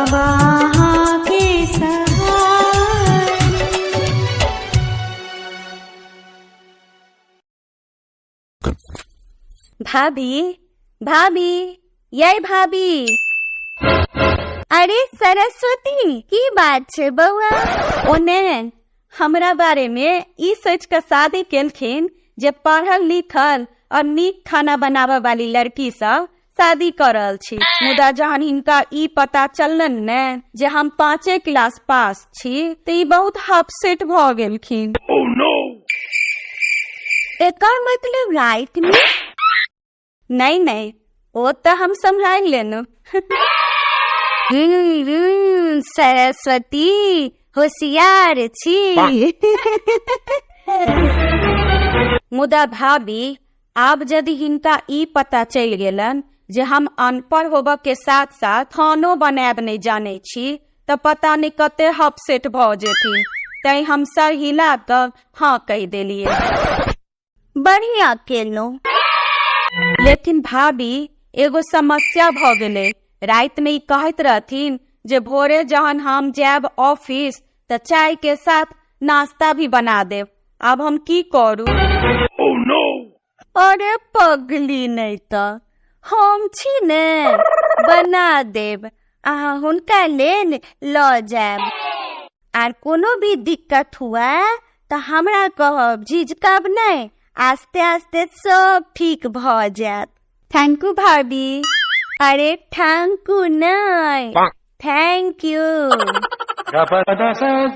वहाँ के सहारे। भाभी, भाभी, ये भाभी। अरे सरस्वती, की बात छे बउआ? ओने हमरा बारे में ई सोच के शादी केलखिन जे पढ़ल लिखल और नीक खाना बनावे वाली लड़की सब शादी करल छी। मुदा जहन इनका ई पता चलन ने जे हम 5 क्लास पास छी तो ई बहुत अपसेट भ गेलखिन। Oh no! एकर मतलब राइट में? नहीं, वो तो हम समझाई लेनु। सरस्वती होशियार छी। मुदा भाभी, आब यदि हिनका ई पता चल गेलन जे हम अनपढ़ होबे के साथ साथ खानो बनाब नहीं जाने छी तो पता नहीं कते अपसेट भ जेथिन। तै हम सर हिला कर हाँ कह देलिए। बढ़िया केलनु। लेकिन भाभी, एगो समस्या भ गेले। रात में ई कहत रहथिन जे भोरे जहन हम जाब ऑफिस तो चाय के साथ नाश्ता भी बना देब। अब हम की करू? Oh no! अरे पगली, नहीं तो हम छी ने, बना देब, अहाँ हुनका लेल ल जाब। आर कोनो भी दिक्कत हुआ तो हमरा कहब, झिझकब नहीं, आस्ते आस्ते सब ठीक भ जात। थैंक यू भाभी। अरे थैंक यू नहीं, थैंक यू।